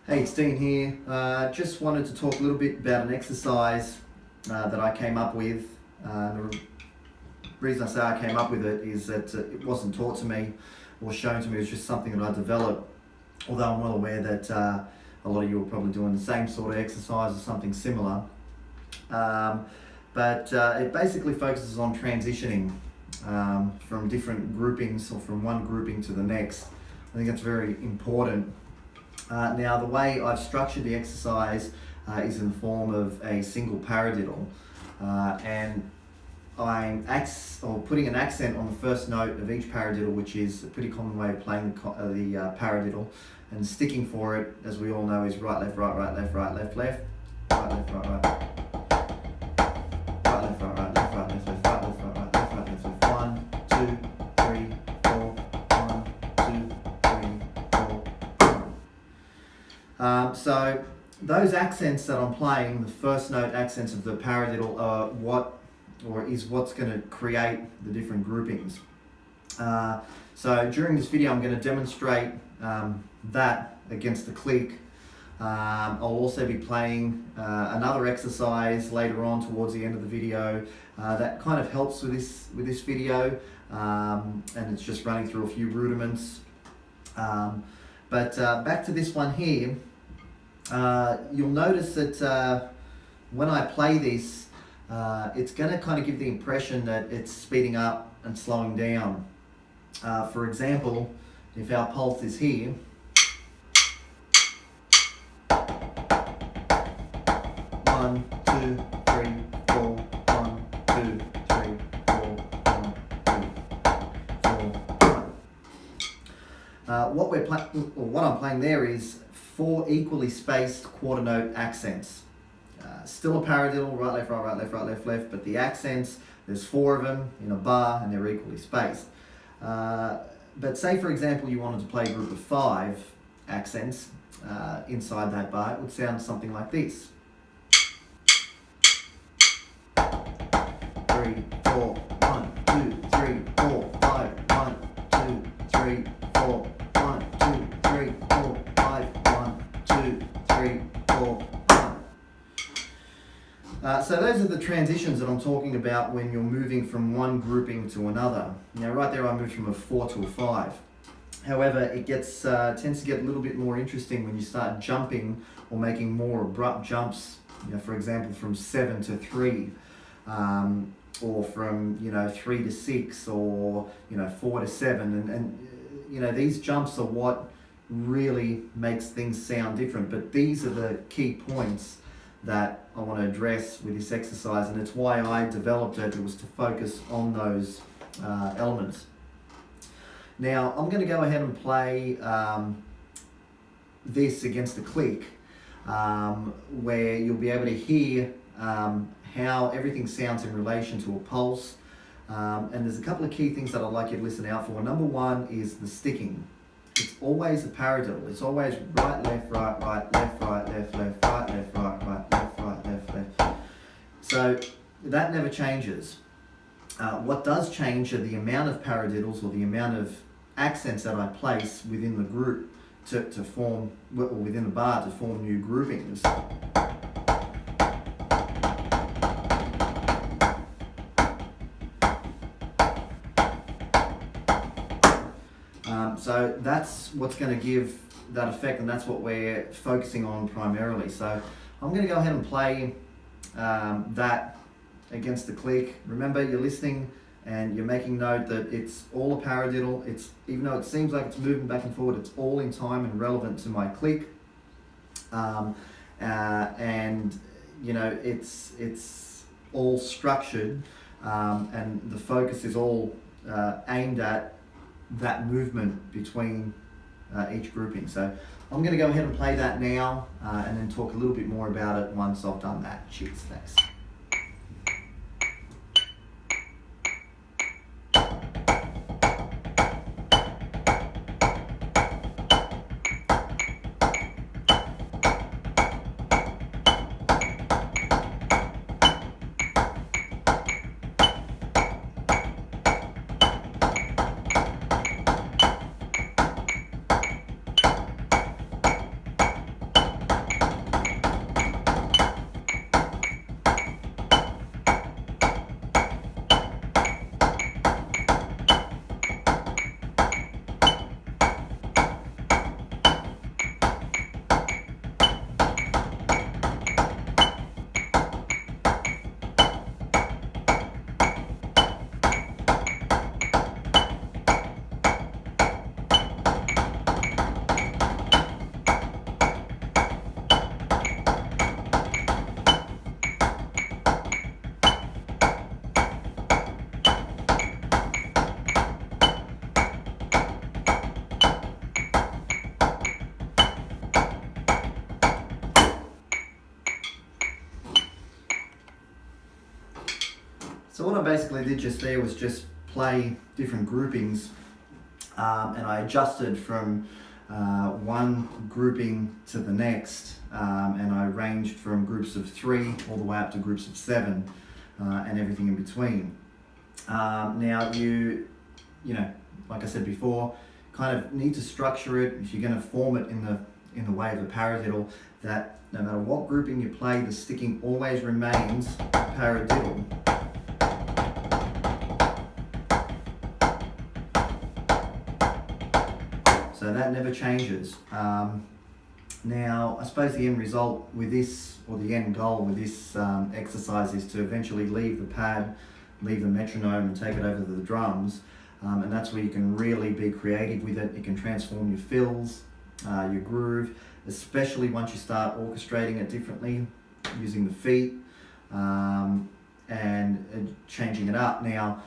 Hey, it's Dean here. Just wanted to talk a little bit about an exercise that I came up with. The reason I say I came up with it is that it wasn't taught to me or shown to me. It was just something that I developed, although I'm well aware that a lot of you are probably doing the same sort of exercise or something similar. But it basically focuses on transitioning from different groupings or from one grouping to the next. I think that's very important. Now, the way I've structured the exercise is in the form of a single paradiddle, and I'm putting an accent on the first note of each paradiddle, which is a pretty common way of playing the paradiddle, and sticking for it, as we all know, is right, left, right, right, left, right, left, left, right, left, right, right, right, left, right, right, left, right, left, left, right, left, right, right, left, right, left, left, 1, 2, 3, 4, 1, 2, 3, 4, 1. So those accents that I'm playing, the first note accents of the paradiddle, are what's going to create the different groupings. So during this video, I'm going to demonstrate that against the click. I'll also be playing another exercise later on towards the end of the video that kind of helps with this video, and it's just running through a few rudiments. But back to this one here, you'll notice that when I play this, it's going to kind of give the impression that it's speeding up and slowing down. For example, if our pulse is here, one, two, three, four, 1, 2, 3, 4, 1, 2, 4, 1. What I'm playing there is 4 equally spaced quarter note accents. Still a paradiddle, right, left, right, right, left, right, left, left, but the accents, there's 4 of them in a bar and they're equally spaced. But say, for example, you wanted to play a group of 5 accents inside that bar, it would sound something like this. 3, 4, 1, 2, 3, 4, 5, 1, 2, 3, 4, 1, 2, 3, 4, 5, 1, 2, 3, 4, 1. So those are the transitions that I'm talking about when you're moving from one grouping to another. Now, right there, I moved from a 4 to a 5. However, it tends to get a little bit more interesting when you start jumping or making more abrupt jumps. For example, from 7 to 3. Or from 3 to 6, or 4 to 7, and these jumps are what really makes things sound different. But these are the key points that I want to address with this exercise, and it's why I developed it. It was to focus on those elements. Now I'm going to go ahead and play this against the click, where you'll be able to hear how everything sounds in relation to a pulse. And there's a couple of key things that I'd like you to listen out for. Number one is the sticking. It's always a paradiddle. It's always right, left, right, right, left, right, left, left, right, left, right, right, left, right, left, left. So that never changes. What does change are the amount of paradiddles or the amount of accents that I place within the group to form, or within the bar to form new groupings. So that's what's going to give that effect, and that's what we're focusing on primarily. So I'm going to go ahead and play that against the click. Remember, you're listening and you're making note that it's all a paradiddle. It's, even though it seems like it's moving back and forward, it's all in time and relevant to my click. And it's all structured, and the focus is all aimed at that movement between each grouping. So I'm going to go ahead and play that now, and then talk a little bit more about it once I've done that. Cheers, thanks. So what I basically did just there was just play different groupings, and I adjusted from one grouping to the next, and I ranged from groups of 3 all the way up to groups of 7, and everything in between. Now you know, like I said before, kind of need to structure it if you're going to form it in the way of a paradiddle, that no matter what grouping you play, the sticking always remains a paradiddle. So that never changes. Now, I suppose the end result with this, or the end goal with this exercise, is to eventually leave the pad, leave the metronome and take it over to the drums. And that's where you can really be creative with it. You can transform your fills, your groove, especially once you start orchestrating it differently, using the feet, and changing it up. Now,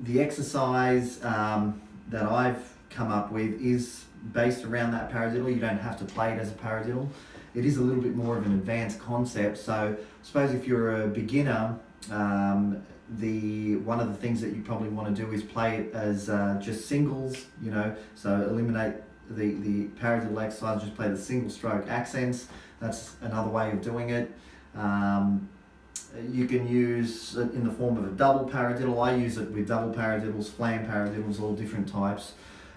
the exercise that I've come up with is based around that paradiddle. You don't have to play it as a paradiddle. It is a little bit more of an advanced concept. So I suppose if you're a beginner, one of the things that you probably want to do is play it as just singles, you know, so eliminate the paradiddle exercise, just play the single stroke accents. That's another way of doing it. You can use it in the form of a double paradiddle. I use it with double paradiddles, flam paradiddles, all different types,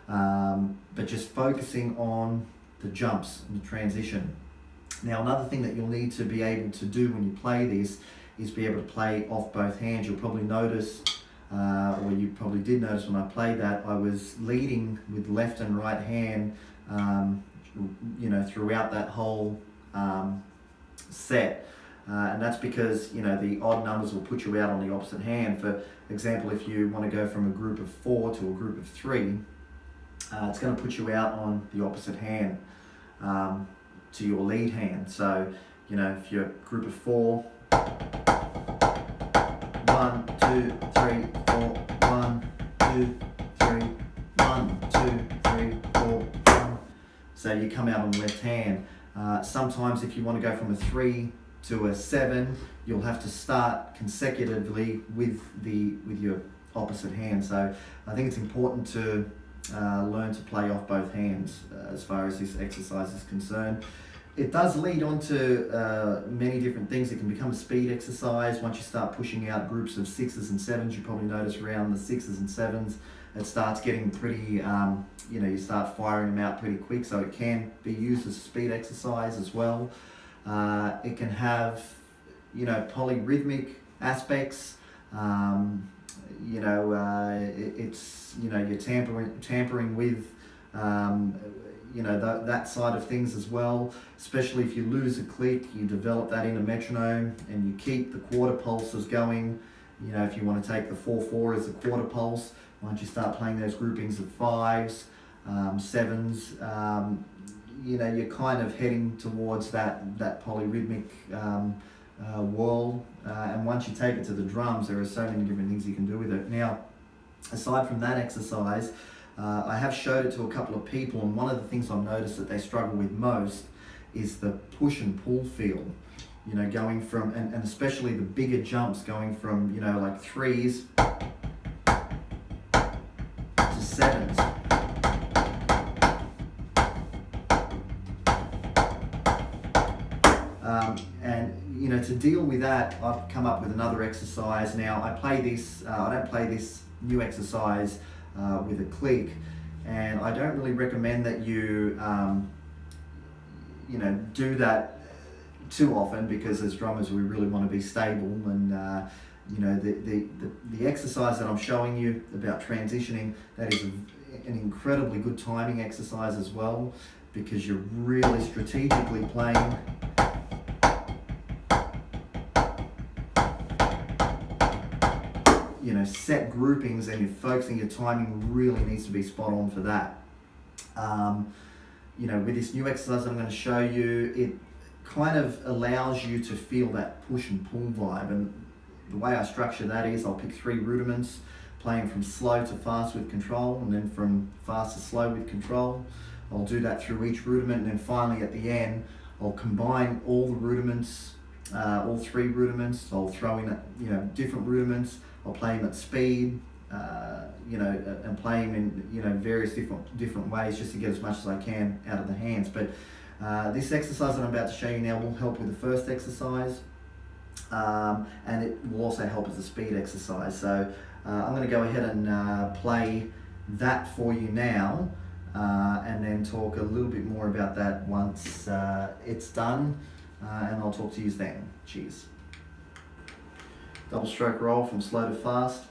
but just focusing on the jumps and the transition. Now, another thing that you'll need to be able to do when you play this is be able to play off both hands. You'll probably notice, or you probably did notice when I played that, I was leading with left and right hand, you know, throughout that whole set. And that's because, you know, the odd numbers will put you out on the opposite hand. For example, if you want to go from a group of 4 to a group of 3, it's going to put you out on the opposite hand, to your lead hand. So, you know, if you're a group of 4, 1, 2, 3, 4, 1, 2, 3, 1, 2, 3, 4, 1. So you come out on the left hand. Sometimes if you want to go from a 3 to a 7, you'll have to start consecutively with your opposite hand. So I think it's important to learn to play off both hands as far as this exercise is concerned. It does lead on to many different things. It can become a speed exercise. Once you start pushing out groups of 6s and 7s, you probably notice around the 6s and 7s, it starts getting pretty, you know, you start firing them out pretty quick. So it can be used as a speed exercise as well. It can have, you know, polyrhythmic aspects. You know, it's, you know, you're tampering with, you know, that side of things as well. Especially if you lose a click, you develop that in a metronome and you keep the quarter pulses going. You know, if you want to take the 4/4 as a quarter pulse, once you start playing those groupings of 5s, 7s, you know, you're kind of heading towards that polyrhythmic world. And once you take it to the drums, there are so many different things you can do with it. Now, aside from that exercise, I have showed it to a couple of people, and one of the things I've noticed that they struggle with most is the push and pull feel. You know, going from, and especially the bigger jumps, going from, you know, like 3s to 7s. And, you know, to deal with that, I've come up with another exercise. Now, I play this, I don't play this new exercise with a click, and I don't really recommend that you, you know, do that too often, because as drummers we really want to be stable. And you know, the exercise that I'm showing you about transitioning, that is an incredibly good timing exercise as well, because you're really strategically playing you know, set groupings, and you're focusing, your timing really needs to be spot on for that. You know, with this new exercise I'm going to show you, it kind of allows you to feel that push and pull vibe. And the way I structure that is I'll pick 3 rudiments, playing from slow to fast with control, and then from fast to slow with control. I'll do that through each rudiment, and then finally at the end I'll combine all the rudiments all three rudiments. I'll throw in different rudiments. I'll play them at speed, and play them in various different ways just to get as much as I can out of the hands. But this exercise that I'm about to show you now will help with the first exercise, and it will also help as a speed exercise. So I'm going to go ahead and play that for you now, and then talk a little bit more about that once it's done, and I'll talk to you then. Cheers. Double stroke roll from slow to fast.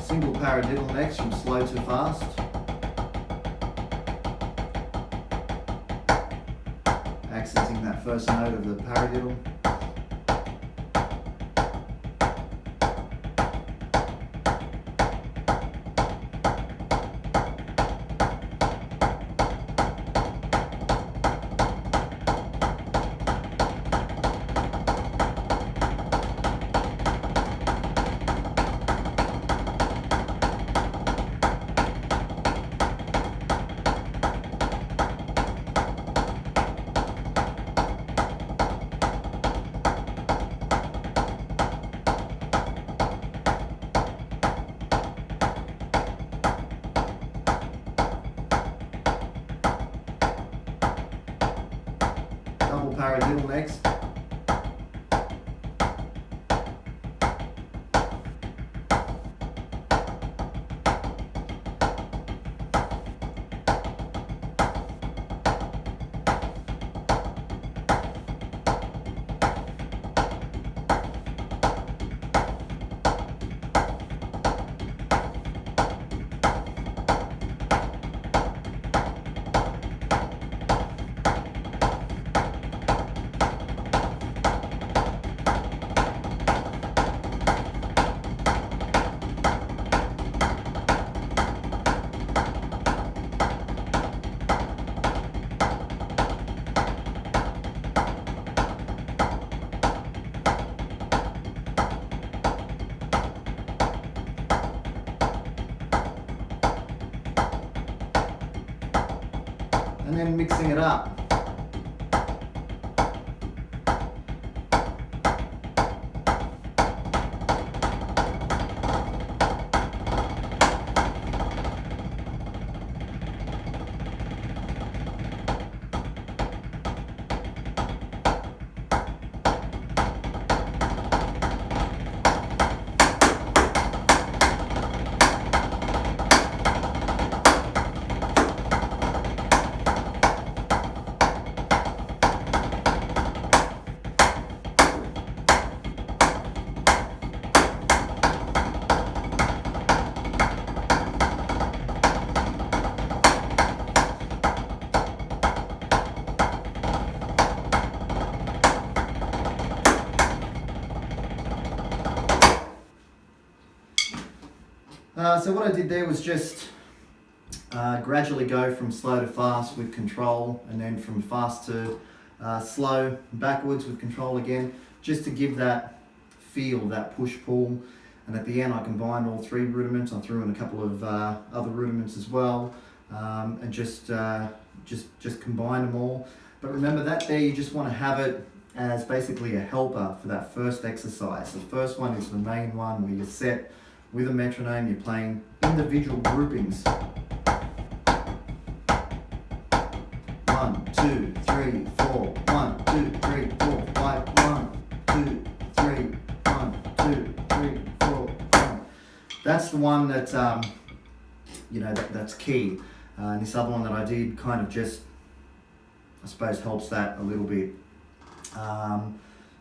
Single paradiddle next from slow to fast. Accenting that first note of the paradiddle. Paradiddle next. And then mixing it up. So what I did there was just gradually go from slow to fast with control, and then from fast to slow backwards with control again, just to give that feel, that push-pull. And at the end I combined all three rudiments. I threw in a couple of other rudiments as well, and just combine them all. But remember that there, you just want to have it as basically a helper for that first exercise. The first one is the main one where you're set with a metronome, you're playing individual groupings. 1, 2, 3, 4, 1, 2, 3, 4, 5, 1, 2, 3, 1, 2, that's the one that you know, that's key. And this other one that I did kind of just, I suppose, helps that a little bit.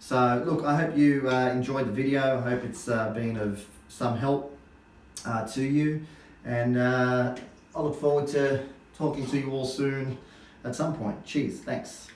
So look, I hope you enjoyed the video. I hope it's been of some help to you, and I look forward to talking to you all soon at some point. Cheers, thanks.